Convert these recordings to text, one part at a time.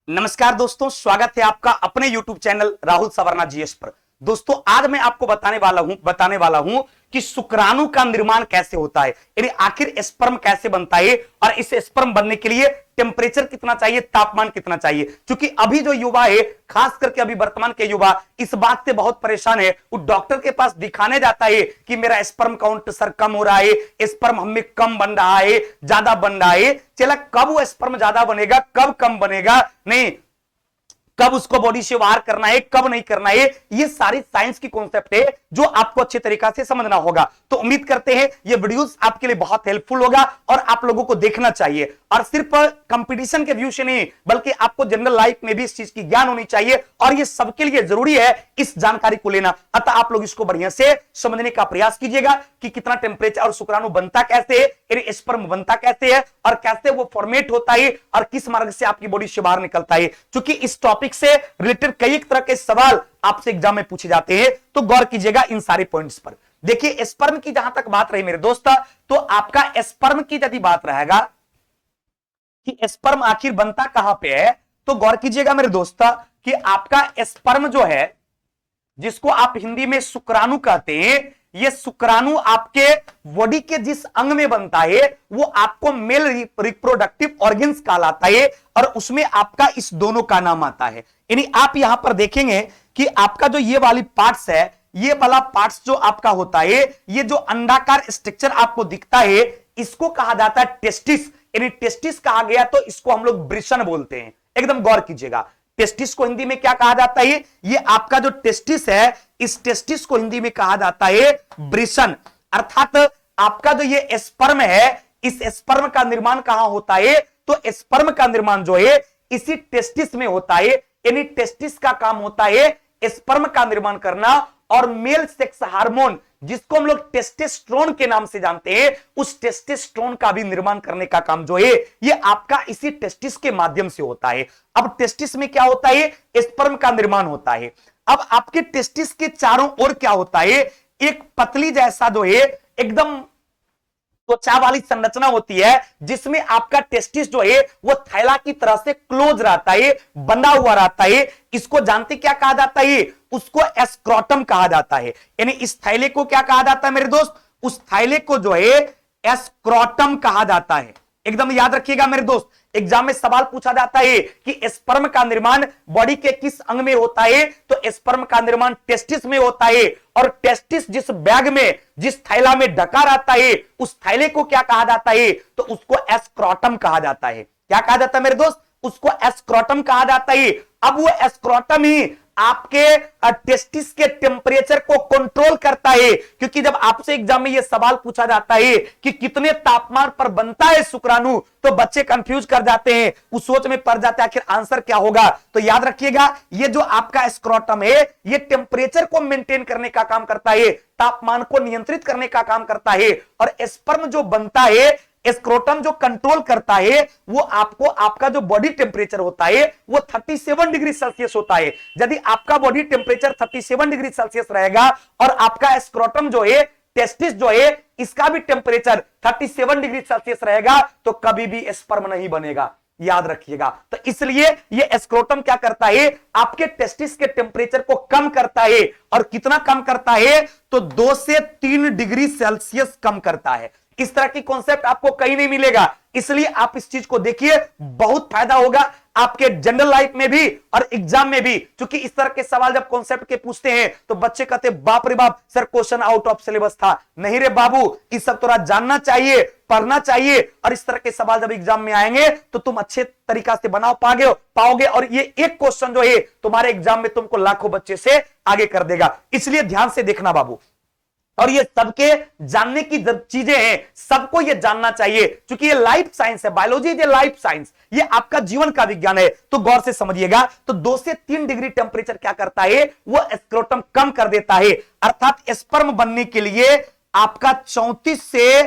नमस्कार दोस्तों, स्वागत है आपका अपने YouTube channel Rahul Savarna GS पर। दोस्तों, आज मैं आपको बताने वाला हूं कि शुक्राणु का निर्माण कैसे होता है, यानी आखिर स्पर्म कैसे बनता है और इस स्पर्म बनने के लिए टेम्परेचर कितना चाहिए, तापमान कितना चाहिए। क्योंकि अभी जो युवा है, खास करके अभी वर्तमान के युवा इस बात से बहुत परेशान है। वो डॉक्टर के पास दिखाने जाता है कि मेरा स्पर्म काउंट सर कम हो रहा है, स्पर्म हमें कम बन रहा है, ज्यादा बन रहा है। चला, कब वो स्पर्म ज्यादा बनेगा, कब कम बनेगा, नहीं कब उसको बॉडी से बाहर करना है, कब नहीं करना है, ये सारी साइंस की कॉन्सेप्ट है जो आपको अच्छे तरीका से समझना होगा। तो उम्मीद करते हैं ये वीडियोस आपके लिए बहुत हेल्पफुल होगा और आप लोगों को देखना चाहिए। और सिर्फ कंपटीशन के व्यू से नहीं, बल्कि आपको जनरल लाइफ में भी इस चीज की ज्ञान होनी चाहिए और ये सबके लिए जरूरी है इस जानकारी को लेना। अतः आप लोग इसको बढ़िया से समझने का प्रयास कीजिएगा कि कितना टेम्परेचर और शुक्राणु बनता कैसे है, स्पर्म बनता कैसे है और कैसे वो फॉर्मेट होता है और किस मार्ग से आपकी बॉडी से बाहर निकलता है। क्योंकि इस टॉपिक से रिलेटेड कई तरह के सवाल आपसे एग्जाम में पूछे जाते हैं, तो गौर कीजिएगा इन सारे पॉइंट्स पर। देखिए, स्पर्म की जहां तक बात रही मेरे दोस्त, तो आपका स्पर्म की यदि बात रहेगा कि स्पर्म आखिर बनता कहां पे है, तो गौर कीजिएगा मेरे दोस्त कि आपका स्पर्म जो है, जिसको आप हिंदी में शुक्राणु कहते हैं, ये शुक्राणु आपके बॉडी के जिस अंग में बनता है वो आपको मेल रिप्रोडक्टिव ऑर्गन्स कहलाता है और उसमें आपका इस दोनों का नाम आता है। यानी आप यहां पर देखेंगे कि आपका जो ये वाली पार्ट्स है, ये वाला पार्ट्स जो आपका होता है, ये जो अंडाकार स्ट्रक्चर आपको दिखता है, इसको कहा जाता है टेस्टिस। यानी टेस्टिस कहा गया तो इसको हम लोग वृषण बोलते हैं। एकदम गौर कीजिएगा, टेस्टिस को हिंदी में क्या कहा जाता है, ये आपका जो टेस्टिस है, इस टेस्टिस को हिंदी में कहा जाता है वृषण। अर्थात आपका जो ये स्पर्म है, इस स्पर्म का निर्माण कहां होता है, तो स्पर्म का निर्माण जो है इसी टेस्टिस में होता है। यानी टेस्टिस का काम होता है स्पर्म का निर्माण करना और मेल सेक्स हार्मोन, जिसको हम लोग टेस्टोस्टेरोन के नाम से जानते हैं, उस टेस्टोस्टेरोन का भी निर्माण करने का काम जो है ये आपका इसी टेस्टिस के माध्यम से होता है। अब टेस्टिस में क्या होता है, स्पर्म का निर्माण होता है। अब आपके टेस्टिस के चारों ओर क्या होता है, एक पतली जैसा जो है एकदम त्वचा वाली संरचना होती है, जिसमें आपका टेस्टिस जो है वो थैला की तरह से क्लोज रहता है, बंधा हुआ रहता है। इसको जानते क्या कहा जाता है, उसको स्क्रोटम कहा जाता है। यानी इस थैले को क्या कहा जाता है मेरे दोस्त, उस थैले को जो है स्क्रोटम कहा जाता है। एकदम याद रखिएगा मेरे दोस्त, एग्जाम में सवाल पूछा जाता है कि स्पर्म का निर्माण बॉडी के किस अंग में होता है, तो स्पर्म का निर्माण टेस्टिस में होता है। और टेस्टिस जिस बैग में, जिस थैला में ढका रहता है, उस थैले को क्या कहा जाता है, तो उसको स्क्रोटम कहा जाता है। क्या कहा जाता है मेरे दोस्त, उसको स्क्रोटम कहा जाता है। अब वो स्क्रोटम ही आपके टेस्टिस के टेम्परेचर को कंट्रोल करता है। क्योंकि जब आपसे एग्जाम में यह सवाल पूछा जाता है कि कितने तापमान पर बनता है शुक्राणु, तो बच्चे कंफ्यूज कर जाते हैं, उस सोच में पड़ जाते हैं आखिर आंसर क्या होगा। तो याद रखिएगा, ये जो आपका स्क्रोटम है, ये टेम्परेचर को मेंटेन करने का काम करता है, तापमान को नियंत्रित करने का काम करता है। और स्पर्म जो बनता है, स्क्रोटम जो कंट्रोल करता है, वो आपको आपका जो बॉडी टेम्परेचर होता है वो 37 डिग्री सेल्सियस होता है। यदि आपका बॉडी टेम्परेचर 37 डिग्री सेल्सियस रहेगा और आपका स्क्रोटम जो है, टेस्टिस जो है, इसका भी टेम्परेचर 37 डिग्री सेल्सियस रहेगा, तो कभी भी स्पर्म नहीं बनेगा। याद रखिएगा। तो इसलिए ये स्क्रोटम क्या करता है, आपके टेस्टिस के टेम्परेचर को कम करता है। और कितना कम करता है, तो 2 से 3 डिग्री सेल्सियस कम करता है। इस तरह की कॉन्सेप्ट आपको कहीं नहीं मिलेगा, इसलिए आप इस चीज को देखिए, बहुत फायदा होगा आपके जनरल लाइफ में भी और एग्जाम में भी। क्योंकि इस तरह के सवाल जब कॉन्सेप्ट के पूछते हैं तो बच्चे कहते बाप रे बाप sir, question out of syllabus था। नहीं रे बाबू, इस सब थोड़ा जानना चाहिए, पढ़ना चाहिए, और इस तरह के सवाल जब एग्जाम में आएंगे तो तुम अच्छे तरीका से बना पाओगे और ये एक क्वेश्चन जो है तुम्हारे एग्जाम में तुमको लाखों बच्चे से आगे कर देगा। इसलिए ध्यान से देखना बाबू। और ये सबके जानने की चीजें हैं, सबको ये जानना चाहिए, क्योंकि ये लाइफ साइंस है, biology is a life science, ये आपका जीवन का विज्ञान है। तो गौर से समझिएगा, तो 2 से 3 डिग्री टेम्परेचर क्या करता है, वो स्क्रोटम कम कर देता है। अर्थात स्पर्म बनने के लिए आपका 34 से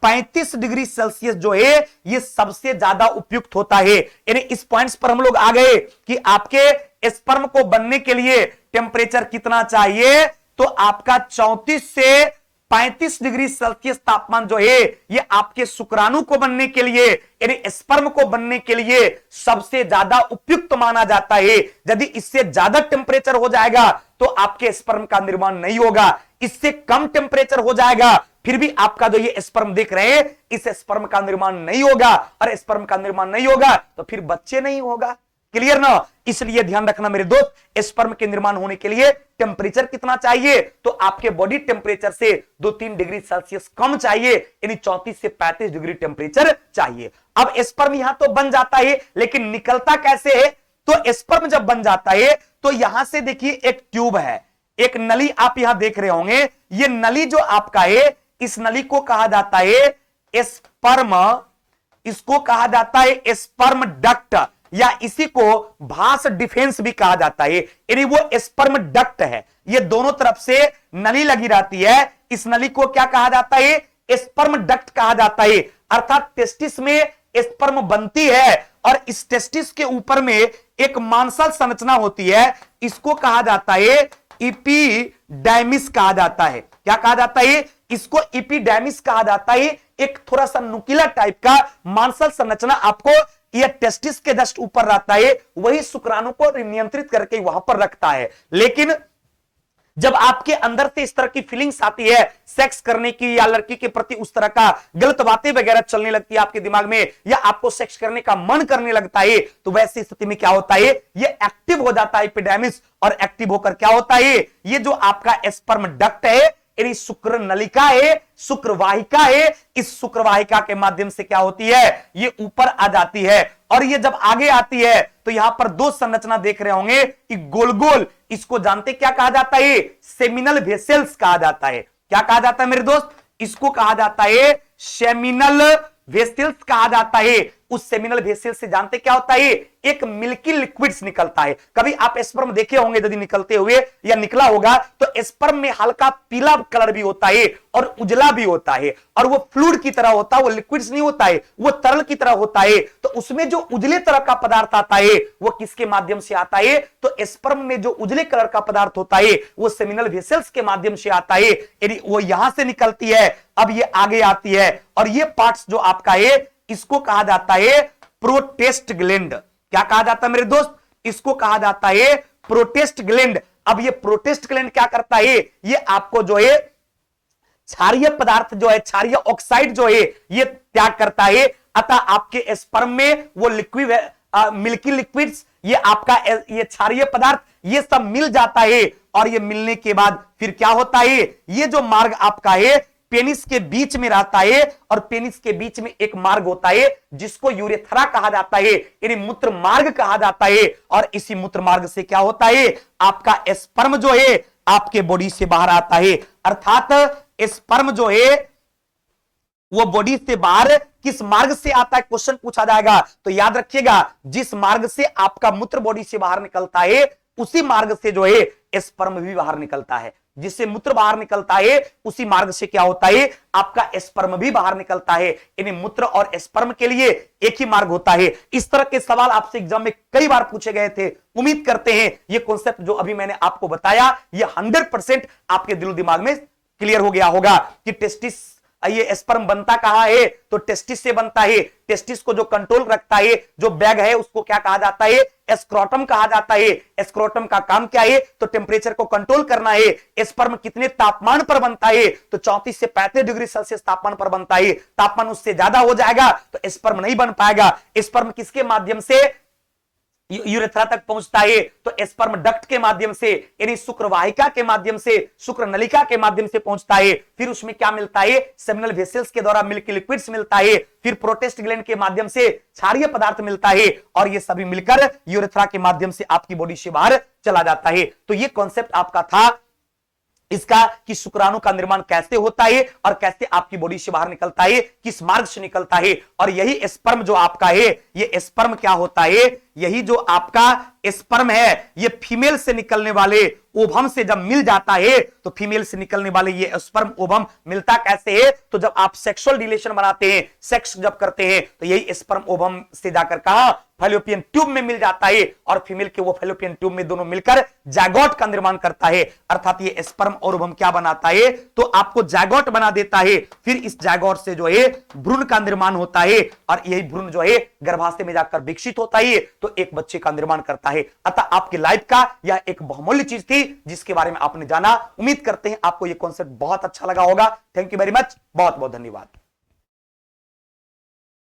35 डिग्री सेल्सियस जो है ये सबसे ज्यादा उपयुक्त होता है। यानी इस पॉइंट्स पर हम लोग आ गए कि आपके स्पर्म को बनने के लिए टेम्परेचर कितना चाहिए, तो आपका 34 से 35 डिग्री सेल्सियस तापमान जो है ये आपके शुक्राणु को बनने के लिए यानी स्पर्म को बनने के लिए सबसे ज्यादा उपयुक्त माना जाता है। यदि इससे ज्यादा टेम्परेचर हो जाएगा तो आपके स्पर्म का निर्माण नहीं होगा, इससे कम टेम्परेचर हो जाएगा फिर भी आपका जो ये स्पर्म देख रहे हैं इस स्पर्म का निर्माण नहीं होगा, और स्पर्म का निर्माण नहीं होगा तो फिर बच्चे नहीं होगा। क्लियर ना? इसलिए ध्यान रखना मेरे दोस्त, स्पर्म के निर्माण होने के लिए टेम्परेचर कितना चाहिए, तो आपके बॉडी टेम्परेचर से 2-3 डिग्री सेल्सियस कम चाहिए, यानी 34 से 35 डिग्री टेम्परेचर चाहिए। अब स्पर्म यहां तो बन जाता है, लेकिन निकलता कैसे है? तो स्पर्म जब बन जाता है तो यहां से देखिए एक ट्यूब है, एक नली आप यहां देख रहे होंगे। ये नली जो आपका है इस नली को कहा जाता है स्पर्म, इसको कहा जाता है स्पर्म डक्ट, या इसी को भास डिफेंस भी कहा जाता है, यानी वो स्पर्म डक्ट है। ये दोनों तरफ से नली लगी रहती है, इस नली को क्या कहा जाता है? स्पर्म डक्ट कहा जाता है। अर्थात टेस्टिस में स्पर्म बनती है और इस टेस्टिस के ऊपर में एक मांसल संरचना होती है, इसको कहा जाता है एपिडर्मिस कहा जाता है। क्या कहा जाता है? इसको एपिडर्मिस कहा जाता है। एक थोड़ा सा नुकीला टाइप का मांसल संरचना आपको यह टेस्टिस के जस्ट ऊपर रहता है, वही शुक्राणु को नियंत्रित करके वहां पर रखता है। लेकिन जब आपके अंदर से इस तरह की फीलिंग्स आती है सेक्स करने की, या लड़की के प्रति उस तरह का गलत बातें वगैरह चलने लगती है आपके दिमाग में, या आपको सेक्स करने का मन करने लगता है, तो वैसी स्थिति में क्या होता है? ये एक्टिव हो जाता है एपिडर्मिस, और एक्टिव होकर क्या होता है? ये जो आपका स्पर्म डक्ट है, यानी शुक्र नलिका है, शुक्रवाहिका है, इस शुक्रवाहिका के माध्यम से क्या होती है? ये ऊपर आ जाती है, और ये जब आगे आती है तो यहां पर दो संरचना देख रहे होंगे कि गोल गोल, इसको जानते क्या कहा जाता है? सेमिनल वेसल्स कहा जाता है। क्या कहा जाता है मेरे दोस्त? इसको कहा जाता है सेमिनल वेसल्स कहा जाता है। उस सेमिनल वेसल से जानते क्या होता है? एक मिल्की लिक्विड्स निकलता है। कभी आप स्पर्म देखे होंगे यदि निकलते हुए या निकला होगा, तो स्पर्म में हल्का पीला कलर भी होता है और उजला भी होता है, और वो फ्लूइड की तरह होता है, वो लिक्विड्स नहीं होता है, वो तरल की तरह होता है। तो उसमें जो उजले तरह का पदार्थ आता है वो किसके माध्यम से आता है? तो स्पर्म में जो उजले कलर का पदार्थ होता है वो सेमिनल वेसल्स के माध्यम से आता है, यानी वो यहां से निकलती है। अब ये आगे आती है, और ये पार्ट्स जो आपका है इसको कहा जाता है प्रोटेस्ट ग्लैंड। क्या कहा जाता है मेरे दोस्त? इसको कहा जाता है प्रोटेस्ट ग्लैंड। अब ये प्रोटेस्ट ग्लैंड क्या करता है? ये आपको जो है क्षारीय पदार्थ जो है, क्षारीय ऑक्साइड जो है, ये त्याग करता है। अतः आपके स्पर्म में वो लिक्विड मिल्की लिक्विड्स, ये आपका ये क्षारीय पदार्थ, ये सब मिल जाता है। और ये मिलने के बाद फिर क्या होता है? ये जो मार्ग आपका है पेनिस के बीच में रहता है, और पेनिस के बीच में एक मार्ग होता है जिसको यूरेथ्रा कहा जाता है, यानी मूत्र मार्ग कहा जाता है। और इसी मूत्र मार्ग से क्या होता है? आपका स्पर्म जो है आपके बॉडी से बाहर आता है। अर्थात स्पर्म जो है वो बॉडी से बाहर किस मार्ग से आता है, क्वेश्चन पूछा जाएगा तो याद रखिएगा, जिस मार्ग से आपका मूत्र बॉडी से बाहर निकलता है उसी मार्ग से जो है स्पर्म भी बाहर निकलता है। जिससे मूत्र बाहर निकलता है उसी मार्ग से क्या होता है? आपका स्पर्म भी बाहर निकलता है। यानी मूत्र और स्पर्म के लिए एक ही मार्ग होता है। इस तरह के सवाल आपसे एग्जाम में कई बार पूछे गए थे। उम्मीद करते हैं ये कॉन्सेप्ट जो अभी मैंने आपको बताया ये 100% आपके दिलो दिमाग में क्लियर हो गया होगा कि टेस्टिस, ये स्पर्म बनता कहां है? तो टेस्टिस से बनता है। टेस्टिस को जो कंट्रोल रखता है, जो बैग है, उसको क्या कहा जाता है? स्क्रोटम कहा जाता है। स्क्रोटम का काम क्या है? तो टेम्परेचर को कंट्रोल करना है। स्पर्म कितने तापमान पर बनता है? तो 34 से 35 डिग्री सेल्सियस तापमान पर बनता है। तापमान उससे ज्यादा हो जाएगा तो स्पर्म नहीं बन पाएगा। स्पर्म किसके माध्यम से यूरेथ्रा तक पहुंचता है? तो स्पर्म डक्ट के माध्यम से, यानी शुक्रवाहिका के माध्यम से, शुक्र नलिका के माध्यम से पहुंचता है। फिर उसमें क्या मिलता है? सेमिनल वेसल्स के द्वारा मिल्की लिक्विड्स मिलता है। फिर प्रोटेस्ट ग्लैंड के माध्यम से क्षारीय पदार्थ मिलता है, और ये सभी मिलकर यूरेथ्रा के माध्यम से आपकी बॉडी से बाहर चला जाता है। तो ये कॉन्सेप्ट आपका था इसका कि शुक्राणु का निर्माण कैसे होता है और कैसे आपकी बॉडी से बाहर निकलता है, किस मार्ग से निकलता है। और यही स्पर्म जो आपका है, ये स्पर्म क्या होता है? यही जो आपका स्पर्म है ये फीमेल से निकलने वाले ओवम से जब मिल जाता है तो फीमेल से निकलने वाले ये स्पर्म ओवम मिलता कैसे है? तो जब आप सेक्सुअल रिलेशन बनाते हैं, सेक्स जब करते हैं तो यही स्पर्म ओवम से जाकर कहा फैलोपियन ट्यूब में मिल जाता है और फीमेल के वो फैलोपियन ट्यूब में दोनों मिलकर जायगोट का निर्माण करता है। अर्थात ये स्पर्म और ओवम क्या बनाता है? तो आपको जायगोट बना देता है। फिर इस जायगोट से जो है भ्रूण का निर्माण होता है और यही भ्रूण जो है गर्भाशय में जाकर विकसित होता है तो एक बच्चे का निर्माण करता है। अतः आपकी लाइफ का यह एक बहुमूल्य चीज थी जिसके बारे में आपने जाना। उम्मीद करते हैं आपको यह कॉन्सेप्ट बहुत अच्छा लगा होगा। थैंक यू वेरी मच, बहुत बहुत धन्यवाद।